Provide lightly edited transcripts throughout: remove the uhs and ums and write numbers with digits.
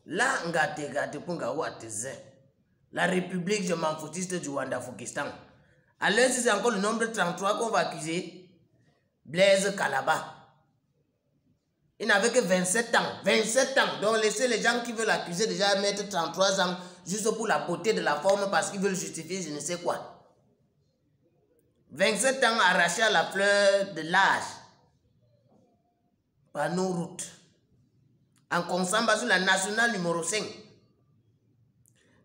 Là, la République, je m'en foutiste du Rwanda-Fokistan. Alors, si c'est encore le nombre de 33 qu'on va accuser, Blaise Kalaba. Il n'avait que 27 ans. 27 ans. Donc, laissez les gens qui veulent l'accuser déjà mettre 33 ans juste pour la beauté de la forme parce qu'ils veulent justifier je ne sais quoi. 27 ans arraché à la fleur de l'âge par nos routes. En consomment sur la nationale numéro 5.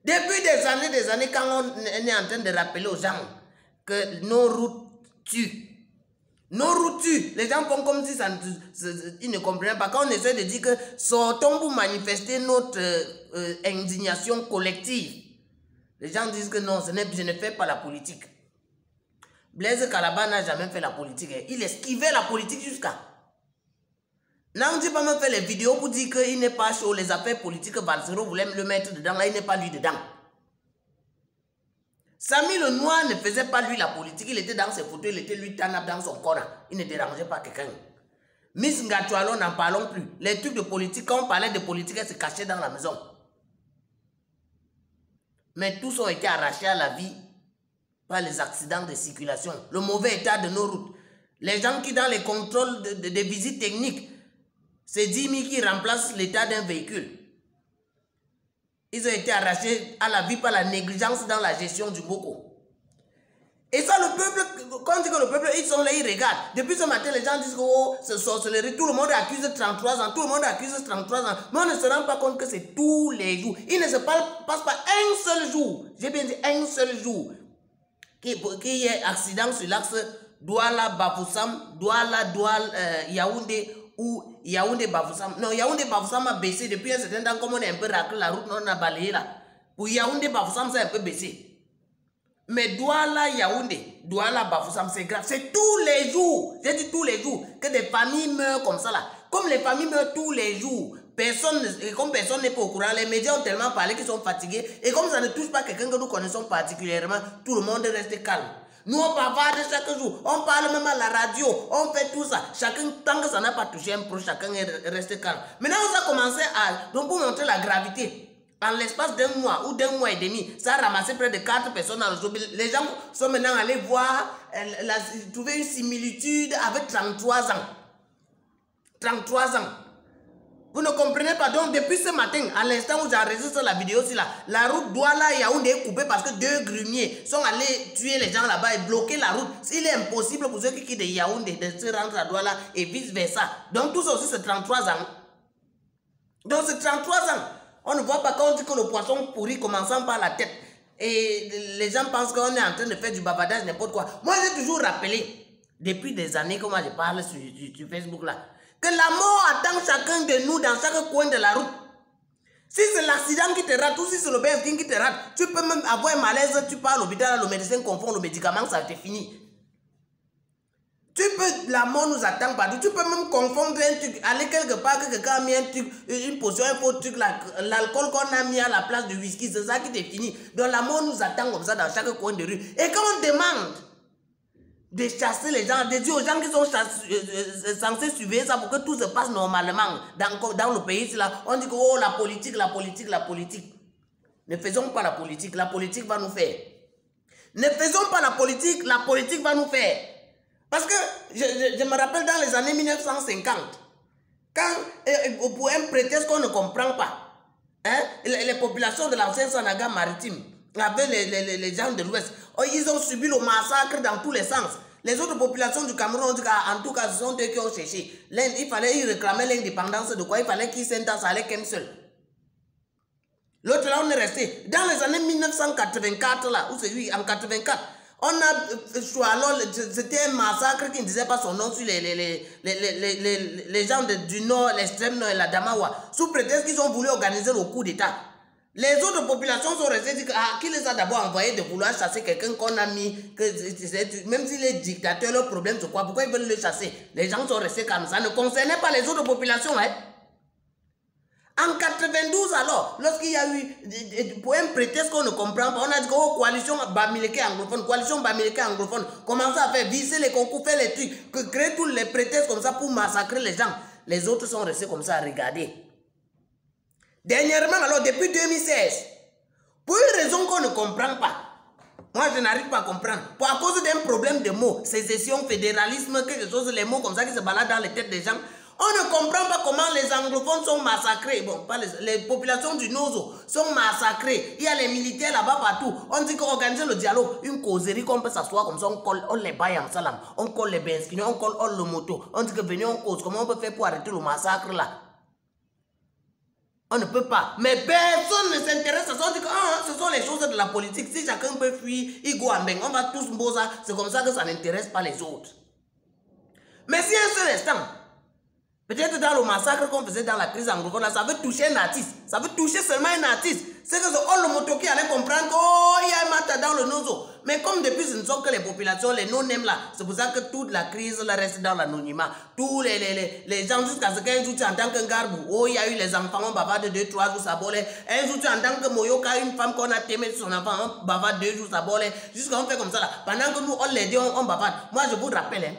Depuis des années, quand on est en train de rappeler aux gens que nos routes tuent. Nos routes tuent. Les gens font comme si ils ne comprennent pas. Quand on essaie de dire que sortons pour manifester notre indignation collective, les gens disent que non, je ne fais pas la politique. Blaise Kalaba n'a jamais fait la politique. Il esquivait la politique jusqu'à. Non, je ne pas même faire les vidéos pour dire qu'il n'est pas chaud. Les affaires politiques, Valsero voulait le mettre dedans. Là, il n'est pas lui dedans. Samy le Noir ne faisait pas lui la politique. Il était dans ses photos. Il était lui tanap dans son corps. Il ne dérangeait pas quelqu'un. Miss Ngatualo, n'en parlons plus. Les trucs de politique, quand on parlait de politique, elle se cachait dans la maison. Mais tous ont été arrachés à la vie par les accidents de circulation. Le mauvais état de nos routes. Les gens qui dans les contrôles de visites techniques, c'est 10 000 qui remplacent l'état d'un véhicule. Ils ont été arrachés à la vie par la négligence dans la gestion du Boko. Et ça, le peuple, quand on dit que le peuple, ils sont là, ils regardent. Depuis ce matin, les gens disent que oh, c'est sorcellerie. Tout le monde accuse 33 ans. Tout le monde accuse 33 ans. Mais on ne se rend pas compte que c'est tous les jours. Il ne se passe pas un seul jour. J'ai bien dit un seul jour. Qu'il y ait accident sur l'axe Douala-Bafoussam, Douala-Yaoundé ou Yaoundé-Bafoussam. Non, Yaoundé-Bafoussam a baissé depuis un certain temps. Comme on est un peu raclé, la route, on a balayé là. Pour Yaoundé-Bafoussam, ça a un peu baissé. Mais Douala-Yaoundé, Douala-Bafoussam, c'est grave. C'est tous les jours, j'ai dit tous les jours, que des familles meurent comme ça là. Comme les familles meurent tous les jours, comme personne n'est pas au courant, les médias ont tellement parlé qu'ils sont fatigués. Et comme ça ne touche pas quelqu'un que nous connaissons particulièrement, tout le monde reste calme. Nous, on bavarde chaque jour, on parle même à la radio, on fait tout ça. Chacun, tant que ça n'a pas touché un proche, chacun reste calme. Maintenant, on a commencé à, donc pour montrer la gravité, en l'espace d'un mois ou d'un mois et demi, ça a ramassé près de 4 personnes dans le jour. Les gens sont maintenant allés voir, trouver une similitude avec 33 ans. 33 ans. Vous ne comprenez pas. Donc, depuis ce matin, à l'instant où j'enregistre la vidéo, la route Douala-Yaoundé est coupée parce que 2 grumiers sont allés tuer les gens là-bas et bloquer la route. Il est impossible pour ceux qui quittent Yaoundé de se rendre à Douala et vice-versa. Donc, tout ça aussi, c'est 33 ans. Donc, c'est 33 ans. On ne voit pas quand on dit que le poisson pourrit commençant par la tête. Et les gens pensent qu'on est en train de faire du bavardage, n'importe quoi. Moi, j'ai toujours rappelé, depuis des années, comment je parle sur Facebook là, que la mort attend chacun de nous dans chaque coin de la route. Si c'est l'accident qui te rate ou si c'est le BFK qui te rate, tu peux même avoir un malaise, tu pars à l'hôpital, le médecin confond le médicament, ça t'est fini. La mort nous attend partout. Tu peux même confondre un truc, aller quelque part, que quelqu'un a mis un truc, une potion, un faux truc, l'alcool qu'on a mis à la place du whisky, c'est ça qui t'est fini. Donc la mort nous attend comme ça dans chaque coin de rue. Et quand on demande de chasser les gens, de dire aux gens qui sont censés surveiller ça pour que tout se passe normalement dans le pays, là, on dit que oh, la politique, la politique, la politique. Ne faisons pas la politique va nous faire. Ne faisons pas la politique va nous faire. Parce que je me rappelle dans les années 1950, quand pour un prétexte qu'on ne comprend pas, hein, les populations de l'ancien Sanaga maritime, avec les gens de l'Ouest, ils ont subi le massacre dans tous les sens. Les autres populations du Cameroun ont dit qu'en tout cas, ce sont eux qui ont cherché. Ils réclamaient l'indépendance de quoi? Il fallait qu'ils s'intensent à aller qu'un seul. L'autre là, on est resté. Dans les années 1984, là, où c'est lui, en 84, on a alors c'était un massacre qui ne disait pas son nom sur les gens du nord, l'extrême nord et la Damawa, sous prétexte qu'ils ont voulu organiser le coup d'État. Les autres populations sont restées dit qui les a d'abord envoyés de vouloir chasser quelqu'un qu'on a mis, même s'il est dictateur, le problème c'est quoi? Pourquoi ils veulent le chasser? Les gens sont restés comme ça, ne concernait pas les autres populations, hein? En 92 alors, lorsqu'il y a eu, pour un prétexte qu'on ne comprend pas, on a dit que oh, coalition Bamileke anglophone, commence à faire visser les concours, faire les trucs, créer tous les prétextes comme ça pour massacrer les gens. Les autres sont restés comme ça à regarder. Dernièrement, alors, depuis 2016, pour une raison qu'on ne comprend pas, moi, je n'arrive pas à comprendre. Pour à cause d'un problème de mots, sécession, fédéralisme, quelque chose, les mots comme ça qui se baladent dans les têtes des gens, on ne comprend pas comment les anglophones sont massacrés. Bon, pas les populations du Nozo sont massacrées. Il y a les militaires là-bas partout. On dit qu'organiser le dialogue, une causerie qu'on peut s'asseoir comme ça, on colle, on les baille en salam, on colle les benskins, on colle le moto. On dit que venez, on cause. Comment on peut faire pour arrêter le massacre là? On ne peut pas. Mais personne ne s'intéresse à ça. On dit que ce sont les choses de la politique. Si chacun peut fuir, il go en beng. On va tous mbosa. C'est comme ça que ça n'intéresse pas les autres. Mais si un seul instant, peut-être dans le massacre qu'on faisait dans la crise anglophone, là, ça veut toucher un artiste. Ça veut toucher seulement un artiste. C'est que le moto qui allait comprendre qu'il y a un matin dans le Nozo. Mais comme depuis ce ne sont que les populations, les non-nèmes là, c'est pour ça que toute la crise là reste dans l'anonymat. Tous les gens jusqu'à ce qu'un jour tu entends qu'un garbou, il y a eu les enfants, on bavarde 2-3 jours, ça bolait. Un jour tu entends que Moyoka, une femme qu'on a aimé son enfant, on bavarde 2 jours, ça bolait. Jusqu'à on fait comme ça là. Pendant que nous on les dit, on bavarde. Moi je vous rappelle,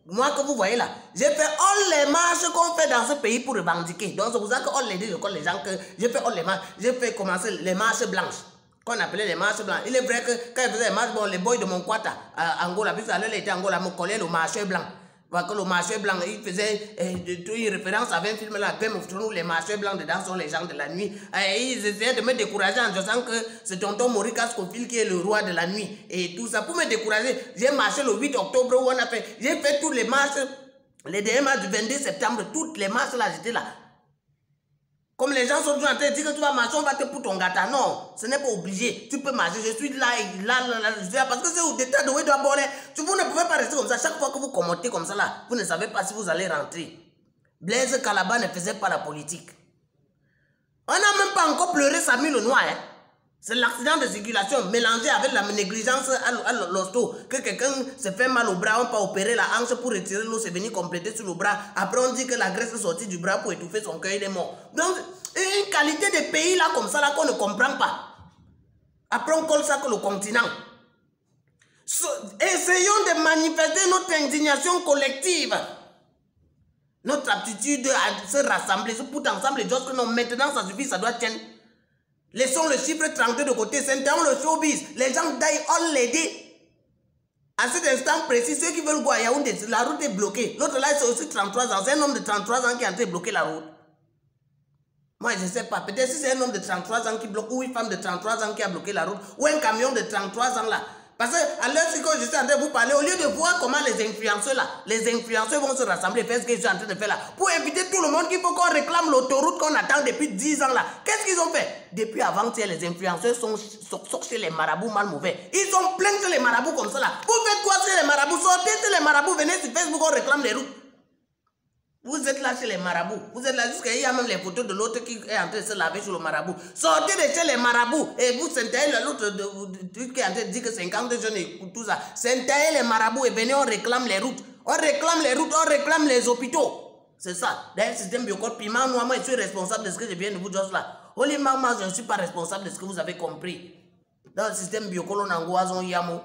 moi que vous voyez là, j'ai fait all les marches qu'on fait dans ce pays pour revendiquer. Donc c'est pour ça qu'on les dit, je connais les gens que j'ai fait all les marches, j'ai fait commencer les marches blanches. Qu'on appelait les marches blanches. Il est vrai que quand ils faisaient les marches, bon, les boys de mon quata, à Angola, puisque à était Angola, me collaient le marcheur blanc. Parce que le marcheur blanc, il faisait une référence à un film là, Game of Thrones, les marcheurs blancs dedans sont les gens de la nuit. Ils essayaient de me décourager en disant que c'est tonton Maurice Scofield qui est le roi de la nuit. Et tout ça, pour me décourager, j'ai marché le 8 octobre où on a fait, j'ai fait toutes les marches, les dernières marches du 22 septembre, toutes les marches là, j'étais là. Comme les gens sont toujours en train de dire que tu vas marcher, on va te pour ton gâteau. Non, ce n'est pas obligé. Tu peux marcher. Je suis là, parce que c'est au détail de où il doit boire. Vous ne pouvez pas rester comme ça. Chaque fois que vous commentez comme ça, là, vous ne savez pas si vous allez rentrer. Blaise Calaba ne faisait pas la politique. On n'a même pas encore pleuré Samy le Noir. Hein. C'est l'accident de circulation mélangé avec la négligence à l'hosto. Que quelqu'un se fait mal au bras, on peut opérer la hanche pour retirer l'eau, c'est venu compléter sur le bras. Après, on dit que la graisse est sortie du bras pour étouffer son cœur, il est mort. Donc, une qualité de pays là comme ça là qu'on ne comprend pas. Après, on colle ça que le continent. Essayons de manifester notre indignation collective. Notre aptitude à se rassembler, se foutre ensemble et dire que non, maintenant ça suffit, ça doit tenir. Laissons le chiffre 32 de côté, c'est le showbiz. Les gens d'ailleurs, on les dit. À cet instant précis, ceux qui veulent go à Yaoundé, la route est bloquée. L'autre là, c'est aussi 33 ans. C'est un homme de 33 ans qui est en train de bloquer la route. Moi, je ne sais pas. Peut-être si c'est un homme de 33 ans qui bloque, ou une femme de 33 ans qui a bloqué la route, ou un camion de 33 ans là. Parce qu'à l'heure que je suis en train de vous parler, au lieu de voir comment les influenceurs là, les influenceurs vont se rassembler, faire ce que je suis en train de faire là, pour inviter tout le monde qu'il faut qu'on réclame l'autoroute qu'on attend depuis 10 ans là. Qu'est-ce qu'ils ont fait? Depuis avant-hier, les influenceurs sont chez les marabouts mal mauvais. Ils ont plein de les marabouts comme ça là. Vous faites quoi chez les marabouts? Sortez chez les marabouts, venez sur Facebook, on réclame les routes. Vous êtes là chez les marabouts. Vous êtes là jusqu'à il y a même les photos de l'autre qui est en train de se laver sur le marabout. Sortez de chez les marabouts. Et vous sentez l'autre qui est en train de dire que 50 jeunes et tout ça. Sentez les marabouts et venez, on réclame les routes. On réclame les routes, on réclame les hôpitaux. C'est ça. Dans le système biocode, piment, moi, je suis responsable de ce que je viens de vous dire là. Holy Mama, je ne suis pas responsable de ce que vous avez compris. Dans le système biocode, on angoisse, on yamo.